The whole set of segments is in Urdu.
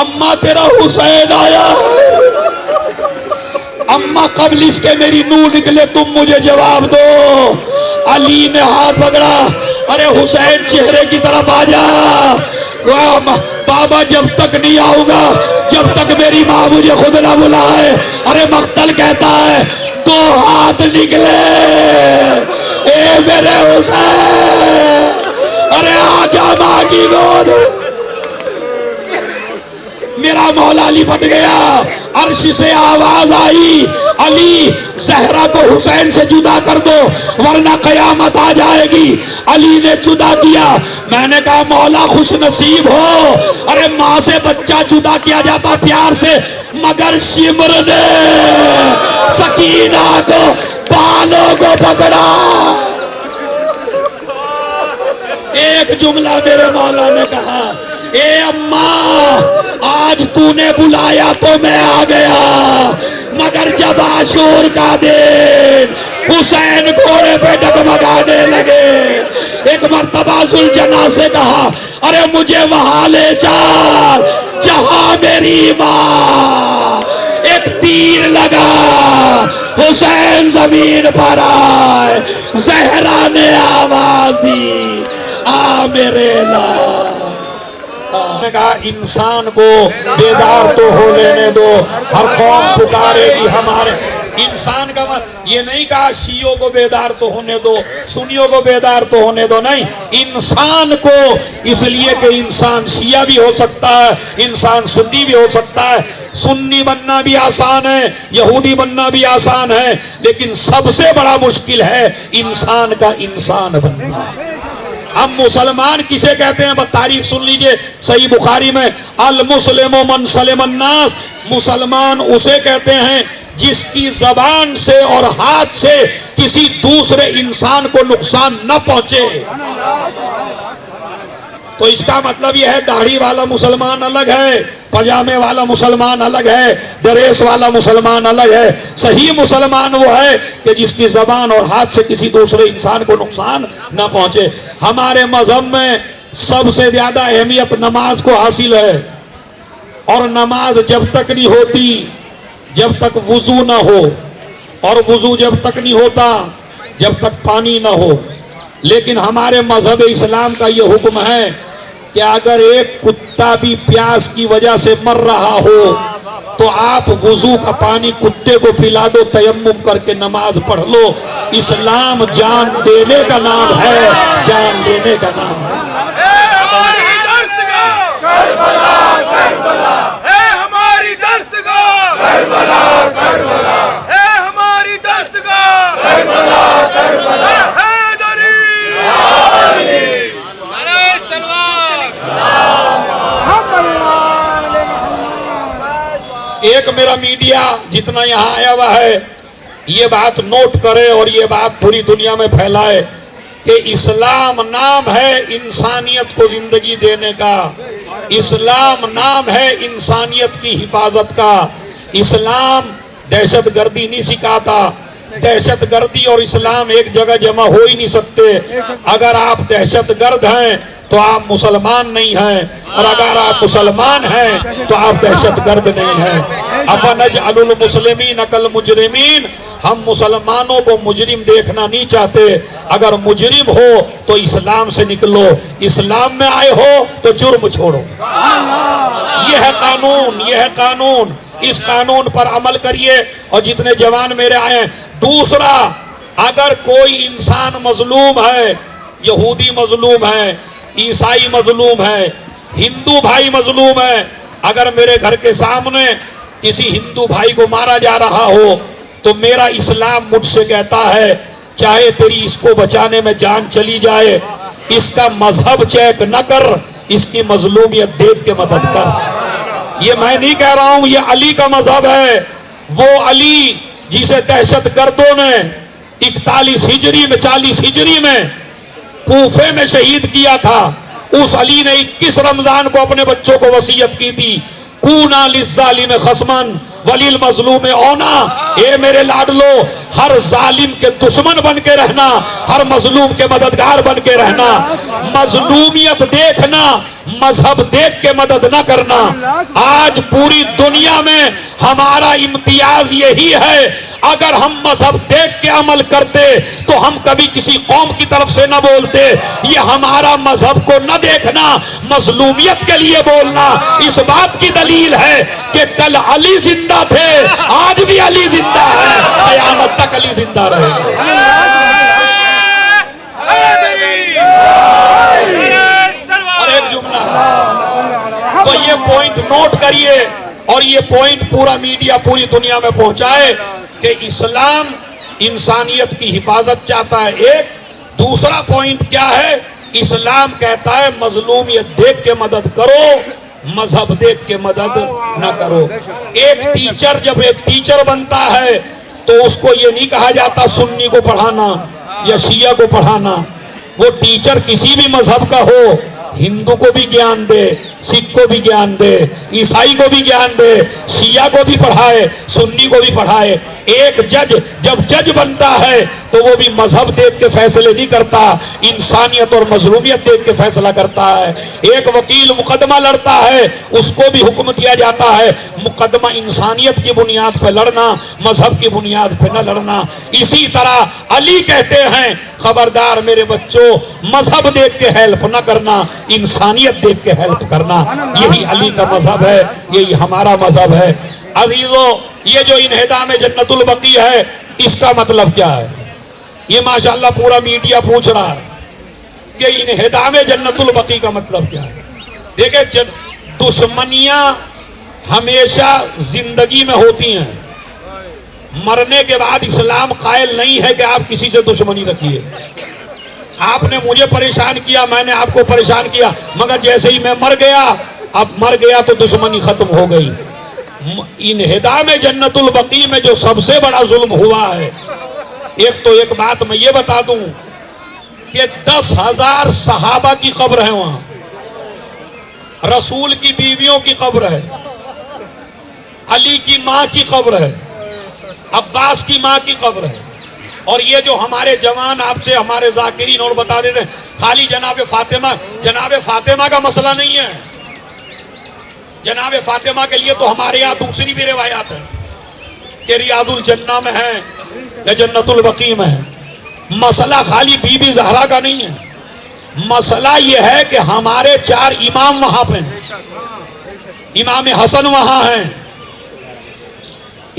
اماں تیرا حسین آیا ہے، اماں قبل اس کے میری نو نکلے تم مجھے جواب دو۔ علی نے ہاتھ پکڑا، ارے حسین چہرے کی طرف آ جا۔ بابا جب تک نہیں آؤں گا جب تک میری ماں مجھے خود نہ بلائے۔ ارے مقتل کہتا ہے دو ہاتھ نکلے، اے میرے حسین، ارے آجا ماں کی گود۔ میرا مولا علی پھٹ گیا، عرش سے آواز آئی، علی زہرا کو حسین سے جدا کر دو ورنہ قیامت آ جائے گی۔ علی نے جدا کیا، میں نے کہا مولا خوش نصیب ہو، ارے ماں سے بچہ جدا کیا جاتا پیار سے، مگر شمر نے سکینہ کو بالوں کو پکڑا۔ ایک جملہ میرے مولا نے کہا، اے اماں آج تو نے بلایا تو میں آ گیا، مگر جب عاشور کا دن حسین گھوڑے پہ ڈگمگانے لگے، ایک مرتبہ ذوالجناح سے کہا ارے مجھے وہاں لے چل جہاں میری ماں۔ ایک تیر لگا، حسین زمین پر آئے، زہرا نے آواز دی آ میرے لال۔ نے کہا انسان کو بیدار تو ہو لینے دو، ہر قوم پکارے گی ہمارے۔ انسان کا مت یہ نہیں کہا شیعوں کو بیدار تو ہونے دو، سنیوں کو بیدار تو ہونے دو، نہیں، انسان کو، اس لیے کہ انسان شیعہ بھی ہو سکتا ہے، انسان سنی بھی ہو سکتا ہے۔ سنی بننا بھی آسان ہے، یہودی بننا بھی آسان ہے، لیکن سب سے بڑا مشکل ہے انسان کا انسان بننا۔ اب مسلمان کسے کہتے ہیں؟ تعریف سن لیجئے، صحیح بخاری میں المسلم من سلم الناس، مسلمان اسے کہتے ہیں جس کی زبان سے اور ہاتھ سے کسی دوسرے انسان کو نقصان نہ پہنچے۔ تو اس کا مطلب یہ ہے داڑھی والا مسلمان الگ ہے، پجامے والا مسلمان الگ ہے، ڈریس والا مسلمان الگ ہے۔ صحیح مسلمان وہ ہے کہ جس کی زبان اور ہاتھ سے کسی دوسرے انسان کو نقصان نہ پہنچے۔ ہمارے مذہب میں سب سے زیادہ اہمیت نماز کو حاصل ہے، اور نماز جب تک نہیں ہوتی جب تک وضو نہ ہو، اور وضو جب تک نہیں ہوتا جب تک پانی نہ ہو۔ لیکن ہمارے مذہب اسلام کا یہ حکم ہے کہ اگر ایک کتا بھی پیاس کی وجہ سے مر رہا ہو تو آپ وضو کا پانی کتے کو پلا دو، تیمم کر کے نماز پڑھ لو۔ اسلام جان دینے کا نام ہے، جان لینے کا نام ہے۔ ایک میرا میڈیا جتنا یہاں آیا ہوا ہے یہ بات نوٹ کرے اور یہ بات پوری دنیا میں پھیلائے کہ اسلام نام ہے انسانیت کو زندگی دینے کا، اسلام نام ہے انسانیت کی حفاظت کا۔ اسلام دہشت گردی نہیں سکھاتا، دہشت گردی اور اسلام ایک جگہ جمع ہو ہی نہیں سکتے۔ اگر آپ دہشت گرد ہیں تو آپ مسلمان نہیں ہیں، اور اگر آپ مسلمان ہیں تو آپ دہشت گرد نہیں ہیں۔ اَفَنَجْعَلُ الْمُسْلِمِينَ كَالْمُجْرِمِينَ، ہم مسلمانوں کو مجرم دیکھنا نہیں چاہتے۔ اگر مجرم ہو تو اسلام سے نکلو، اسلام میں آئے ہو تو جرم چھوڑو۔ یہ ہے قانون، یہ ہے قانون، اس قانون پر عمل کریے۔ اور جتنے جوان میرے آئے ہیں، دوسرا، اگر کوئی انسان مظلوم ہے، یہودی مظلوم ہے، عیسائی مظلوم ہے، ہندو بھائی مظلوم ہے، اگر میرے گھر کے سامنے کسی ہندو بھائی کو مارا جا رہا ہو تو میرا اسلام مجھ سے کہتا ہے چاہے تیری اس کو بچانے میں جان چلی جائے، اس کا مذہب چیک نہ کر، اس کی مظلومیت دیکھ کے مدد کر۔ یہ میں نہیں کہہ رہا ہوں، یہ علی کا مذہب ہے، وہ علی جسے دہشت گردوں نے 41 ہجری میں 40 ہجری میں کوفے میں شہید کیا تھا، اس علی نے 21 رمضان کو اپنے بچوں کو وصیت کی تھی، کونا للظالم خصمن وللمظلوم اونا، اے میرے لاڈلو، ہر ظالم کے دشمن بن کے رہنا، ہر مظلوم کے مددگار بن کے رہنا، مظلومیت دیکھنا، مذہب دیکھ کے مدد نہ کرنا. آج پوری دنیا میں ہمارا امتیاز یہی ہے، اگر ہم مذہب دیکھ کے عمل کرتے تو ہم کبھی کسی قوم کی طرف سے نہ بولتے. یہ ہمارا مذہب کو نہ دیکھنا، مظلومیت کے لیے بولنا اس بات کی دلیل ہے کہ کل علی زندہ تھے، آج بھی علی زندہ ہے، قیامت تک علی زندہ رہے گا. اور ایک جملہ، تو یہ پوائنٹ نوٹ کریے اور یہ پوائنٹ پورا میڈیا پوری دنیا میں پہنچائے کہ اسلام انسانیت کی حفاظت چاہتا ہے. ایک دوسرا پوائنٹ کیا ہے؟ اسلام کہتا ہے مظلومیت دیکھ کے مدد کرو، مذہب دیکھ کے مدد نہ کرو. ایک ٹیچر جب ایک ٹیچر بنتا ہے تو اس کو یہ نہیں کہا جاتا سنی کو پڑھانا یا شیعہ کو پڑھانا. وہ ٹیچر کسی بھی مذہب کا ہو، ہندو کو بھی گیان دے، سکھ کو بھی گیان دے، عیسائی کو بھی گیان دے، شیعہ کو بھی پڑھائے، سنی کو بھی پڑھائے. ایک جج جب جج بنتا ہے تو وہ بھی مذہب دیکھ کے فیصلے نہیں کرتا، انسانیت اور مظلومیت دیکھ کے فیصلہ کرتا ہے. ایک وکیل مقدمہ لڑتا ہے، اس کو بھی حکم دیا جاتا ہے مقدمہ انسانیت کی بنیاد پہ لڑنا، مذہب کی بنیاد پہ نہ لڑنا. اسی طرح علی کہتے ہیں خبردار میرے بچوں، مذہب دیکھ کے ہیلپ نہ کرنا، انسانیت دیکھ کے ہیلپ کرنا. یہی علی کا مذہب ہے، یہی ہمارا مذہب ہے. عزیزو، یہ جو انہدام جنت البقیع ہے اس کا مطلب کیا ہے؟ یہ ماشاءاللہ پورا میڈیا پوچھ رہا ہے کہ انہدام جنت البقیع کا مطلب کیا ہے. دیکھیں، دشمنیاں ہمیشہ زندگی میں ہوتی ہیں، مرنے کے بعد اسلام قائل نہیں ہے کہ آپ کسی سے دشمنی رکھیے. آپ نے مجھے پریشان کیا، میں نے آپ کو پریشان کیا، مگر جیسے ہی میں مر گیا، اب مر گیا تو دشمنی ختم ہو گئی. انہدام جنت البقیع میں جو سب سے بڑا ظلم ہوا ہے، ایک بات میں یہ بتا دوں کہ 10,000 صحابہ کی قبر ہے وہاں، رسول کی بیویوں کی قبر ہے، علی کی ماں کی قبر ہے، عباس کی ماں کی قبر ہے. اور یہ جو ہمارے جوان آپ سے ہمارے ذاکرین اور بتا دیتے ہیں خالی جناب فاطمہ کا مسئلہ نہیں ہے. جناب فاطمہ کے لیے تو ہمارے یہاں دوسری بھی روایات ہیں کہ ریاض الجنہ میں ہے یا جنت البقیع میں ہے. مسئلہ خالی بی بی زہرا کا نہیں ہے، مسئلہ یہ ہے کہ ہمارے 4 امام وہاں پہ ہیں. امام حسن وہاں ہیں،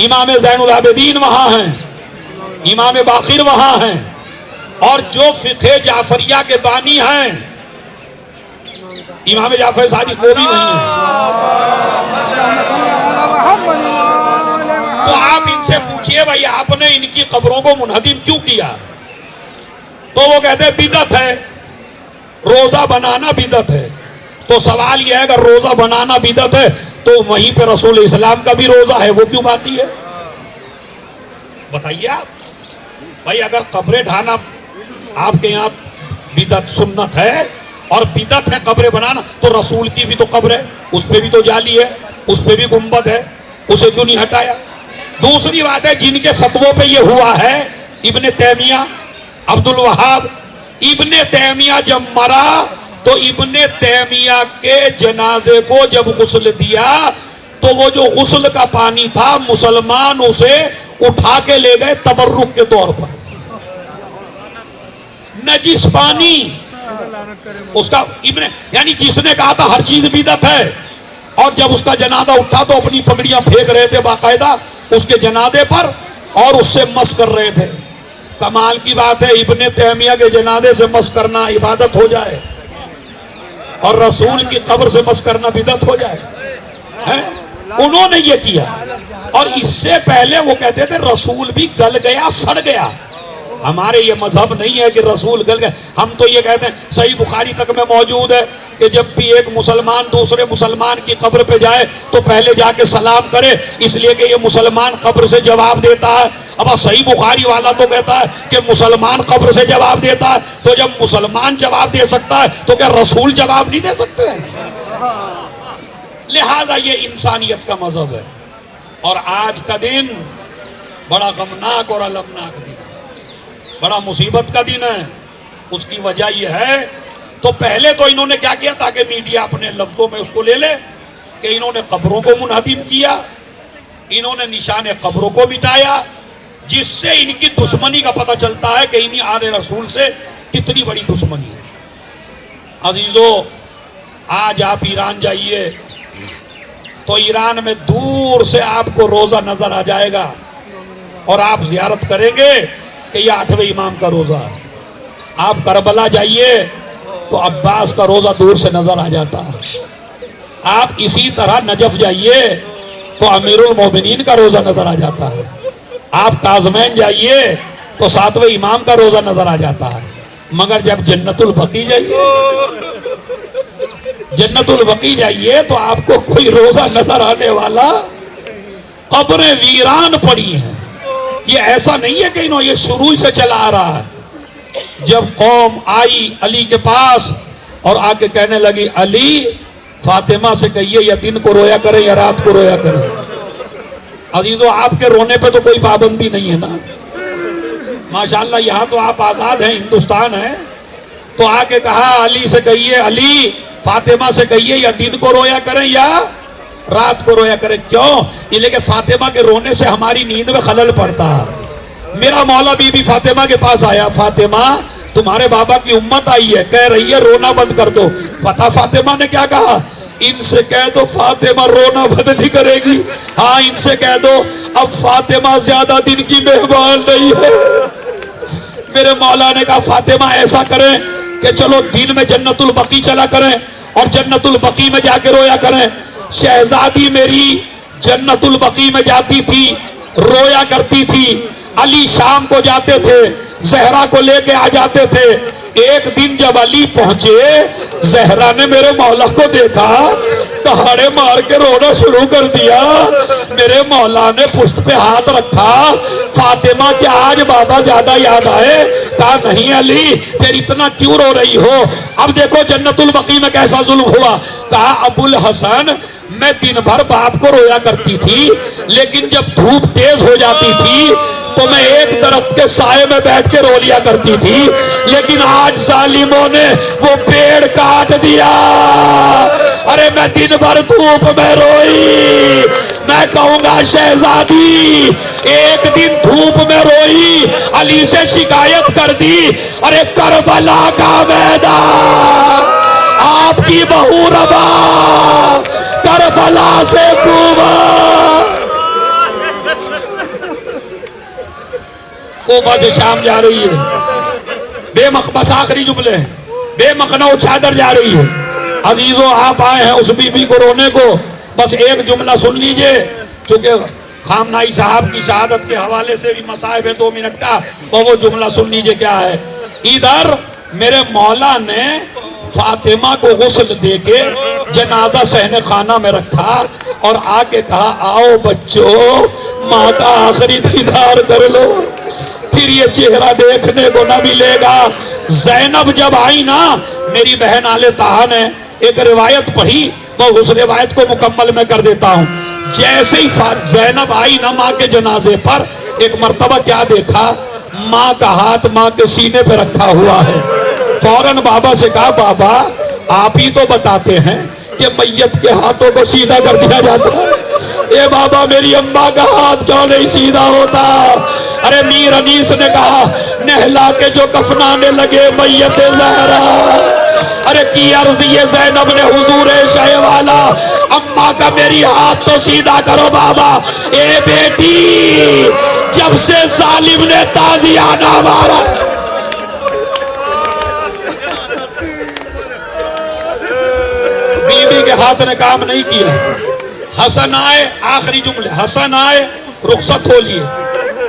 امام زین العابدین وہاں ہیں، امام باقر وہاں ہیں، اور جو فقہ جعفریہ کے بانی ہیں امام جعفر صادق وہ بھی وہیں ہیں. تو آپ ان سے پوچھئے بھائی آپ نے ان کی قبروں کو منہدم کیوں کیا؟ تو وہ کہتے ہیں بدعت ہے، روزہ بنانا بدعت ہے. تو سوال یہ ہے اگر روزہ بنانا بدعت ہے تو وہیں پہ رسول اسلام کا بھی روزہ ہے، وہ کیوں باقی ہے؟ بتائیے آپ. بھائی اگر قبریں ڈھانا آپ کے یہاں بدعت سنت ہے اور بدعت ہے قبریں بنانا، تو رسول کی بھی تو قبر ہے، اس پہ بھی تو جالی ہے، اس پہ بھی گنبد ہے، اسے کیوں نہیں ہٹایا؟ دوسری بات ہے جن کے فتووں پہ یہ ہوا ہے، ابن تیمیہ، عبد الوہاب. ابن تیمیہ جب مرا تو ابن تیمیہ کے جنازے کو جب غسل دیا تو وہ جو غسل کا پانی تھا مسلمان اسے اٹھا کے لے گئے تبرک کے طور پر. نجس پانی اس کا یعنی جس نے کہا تھا ہر چیز بدعت ہے، اور جب اس کا جنازہ اٹھا تو اپنی پگڑیاں پھینک رہے تھے باقاعدہ اس کے جنازے پر اور اس سے مس کر رہے تھے. کمال کی بات ہے ابن تیمیہ کے جنازے سے مس کرنا عبادت ہو جائے اور رسول کی قبر سے مس کرنا بدعت ہو جائے. انہوں نے یہ کیا. اور اس سے پہلے وہ کہتے تھے رسول بھی گل گیا سڑ گیا. ہمارے یہ مذہب نہیں ہے کہ رسول گل گئے. ہم تو یہ کہتے ہیں صحیح بخاری تک میں موجود ہے کہ جب بھی ایک مسلمان دوسرے مسلمان کی قبر پہ جائے تو پہلے جا کے سلام کرے، اس لیے کہ یہ مسلمان قبر سے جواب دیتا ہے. اب صحیح بخاری والا تو کہتا ہے کہ مسلمان قبر سے جواب دیتا ہے، تو جب مسلمان جواب دے سکتا ہے تو کیا رسول جواب نہیں دے سکتے ہیں؟ لہذا یہ انسانیت کا مذہب ہے. اور آج کا دن بڑا غمناک اور المناک دن ہے، بڑا مصیبت کا دن ہے. اس کی وجہ یہ ہے تو پہلے تو انہوں نے کیا کیا تاکہ میڈیا اپنے لفظوں میں اس کو لے لے کہ انہوں نے قبروں کو منہدم کیا، انہوں نے نشان قبروں کو مٹایا، جس سے ان کی دشمنی کا پتہ چلتا ہے کہ انہی آل رسول سے کتنی بڑی دشمنی ہے۔ عزیزو، آج آپ ایران جائیے تو ایران میں دور سے آپ کو روزہ نظر آ جائے گا اور آپ زیارت کریں گے کہ یہ 8ویں امام کا روزہ ہے۔ آپ کربلا جائیے تو عباس کا روزہ دور سے نظر آ جاتا ہے۔ آپ اسی طرح نجف جائیے تو امیر المومنین کا روزہ نظر آ جاتا ہے۔ آپ کاظمین جائیے تو 7ویں امام کا روزہ نظر آ جاتا ہے۔ مگر جب جنت البقیع جائیے، جنت البقیع جائیے تو آپ کو کوئی روزہ نظر آنے والا، قبریں ویران پڑی ہیں۔ یہ ایسا نہیں ہے کہ انہوں یہ شروع سے چلا آ رہا ہے۔ جب قوم آئی علی کے پاس اور آ کے کہنے لگی علی فاطمہ سے کہیے یا دن کو رویا کرے یا رات کو رویا کرے۔ عزیزو، آپ کے رونے پہ تو کوئی پابندی نہیں ہے نا، ماشاءاللہ یہاں تو آپ آزاد ہیں، ہندوستان ہے۔ تو آ کے کہا علی سے کہیے، علی فاطمہ سے کہیے یا دن کو رویا کریں یا رات کو رویا کریں۔ کیوں؟ یہ لے کہ فاطمہ کے رونے سے ہماری نیند میں خلل پڑتا ہے۔ میرا مولا بی بی فاطمہ کے پاس آیا، فاطمہ تمہارے بابا کی امت آئی ہے، کہہ رہی ہے رونا بند کر دو۔ پتہ فاطمہ نے کیا کہا؟ ان سے کہہ دو فاطمہ رونا بند نہیں کرے گی، ہاں ان سے کہہ دو اب فاطمہ زیادہ دن کی مہمان نہیں ہے۔ میرے مولا نے کہا فاطمہ ایسا کریں کہ چلو دن میں جنت البقیع چلا کریں اور جنت البقیع میں جا کے رویا کریں۔ شہزادی میری جنت البقیع میں جاتی تھی، رویا کرتی تھی۔ علی شام کو جاتے تھے، زہرا کو لے کے آ جاتے تھے۔ ایک دن جب علی پہنچے، زہرا نے میرے مولا کو دیکھا، دہاڑے مار کے رونا شروع کر دیا۔ میرے مولا نے پشت پہ ہاتھ رکھا، فاطمہ کیا آج بابا زیادہ یاد آئے؟ کہا نہیں علی، پھر اتنا کیوں رو رہی ہو؟ اب دیکھو جنت البقیع میں کیسا ظلم ہوا۔ کہا ابو الحسن میں دن بھر باپ کو رویا کرتی تھی، لیکن جب دھوپ تیز ہو جاتی تھی تو میں ایک درخت کے سائے میں بیٹھ کے رو لیا کرتی تھی، لیکن آج ظالموں نے وہ پیڑ کاٹ دیا۔ ارے میں دن بھر دھوپ میں روئی، میں کہوں گا شہزادی ایک دن دھوپ میں روئی، علی سے شکایت کر دی۔ ارے کربلا کا میدان، آپ کی بہو ربا کربلا سے کوبا، کوفہ سے شام جا رہی ہے، بس آخری جملے ہیں، بے مخنع چادر جا رہی ہے۔ عزیزو، آپ آئے ہیں اس بی بی کو رونے کو، بس ایک جملہ سن لیجئے، چونکہ خامنائی صاحب کی شہادت کے حوالے سے بھی مصائب ہے 2 منٹ کا، وہ جملہ سن لیجئے کیا ہے۔ ادھر میرے مولا نے فاطمہ کو غسل دے کے جنازہ صحن خانہ میں رکھا اور آ کے کہا آؤ بچوں ماں کا آخری دیدار کر لو، پھر یہ چہرہ دیکھنے کو نہ ملے گا۔ زینب جب آئی نا، میری بہن آل طاہا نے ایک روایت پڑھی، وہ اس روایت کو مکمل میں کر دیتا ہوں۔ جیسے ہی زینب آئی نا ماں کے جنازے پر، ایک مرتبہ کیا دیکھا؟ ماں کا ہاتھ ماں کے سینے پہ رکھا ہوا ہے۔ فوراً بابا سے کہا بابا آپ ہی تو بتاتے ہیں کہ میت کے ہاتھوں کو سیدھا کر دیا جاتا ہے، اے بابا میری اماں کا ہاتھ کیوں نہیں سیدھا ہوتا؟ ارے میر انیس نے کہا نہلا کے جو کفنانے لگے میت زہرا، ارے کی عرض یہ زینب نے حضور شہ والا، اماں کا میری ہاتھ تو سیدھا کرو بابا۔ اے بیٹی جب سے ظالم نے تازیانہ مارا، بی بی کے ہاتھ نے کام نہیں کیا۔ حسن آئے، آخری جملے، حسن آئے رخصت ہو لیے،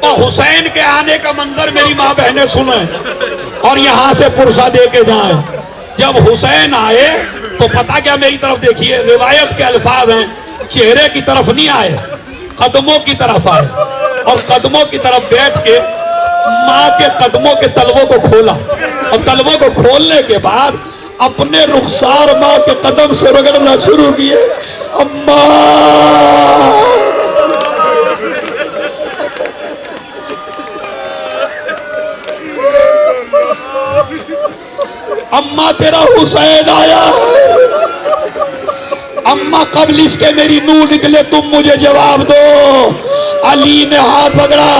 اور حسین کے آنے کا منظر میری ماں بہنیں سنیں اور یہاں سے پرسہ دے کے جائیں۔ جب حسین آئے تو پتہ کیا، میری طرف دیکھیے، روایت کے الفاظ ہیں، چہرے کی طرف نہیں آئے، قدموں کی طرف آئے، اور قدموں کی طرف بیٹھ کے ماں کے قدموں کے تلووں کو کھولا، اور تلووں کو کھولنے کے بعد اپنے رخسار ماں کے قدم سے رگڑنا شروع کیے۔ اماں اماں تیرا حسین آیا ہے۔ اما قبل اس کے میری نور نکلے تم مجھے جواب دو۔ علی نے ہاتھ پکڑا،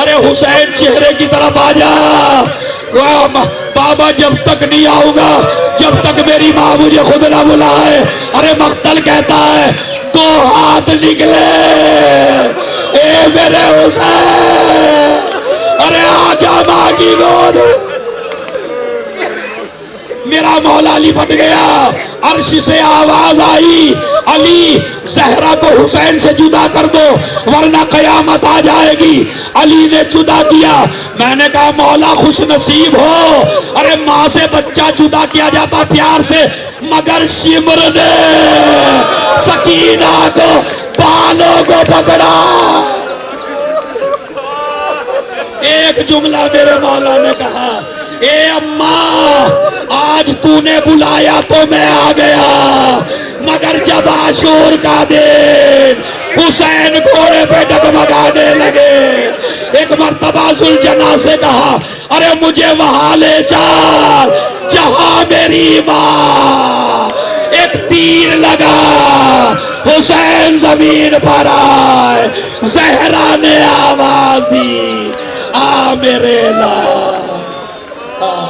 ارے حسین چہرے کی طرف آ جا۔ بابا جب تک نہیں آؤں گا جب تک میری ماں مجھے خود نہ بلائے۔ ارے مقتل کہتا ہے 2 ہاتھ نکلے، اے میرے حسین، ارے آجا ماں کی گود۔ میرا مولا علی پھٹ گیا۔ عرش سے آواز آئی، علی زہرا کو حسین سے جدا کر دو ورنہ قیامت آ جائے گی۔ علی نے جدا کیا۔ میں نے کہا مولا خوش نصیب ہو، ارے ماں سے بچہ جدا کیا جاتا پیار سے، مگر شمر نے سکینہ کو بالوں کو پکڑا۔ ایک جملہ میرے مولا نے کہا، اے اماں آج تو نے بلایا تو میں آ گیا، مگر جب عاشور کا دن حسین گھوڑے پہ ڈگمگانے لگے، ایک مرتبہ ذوالجناح سے کہا ارے مجھے وہاں لے چل جہاں میری ماں۔ ایک تیر لگا، حسین زمین پر آئے، زہرا نے آواز دی آ میرے لال۔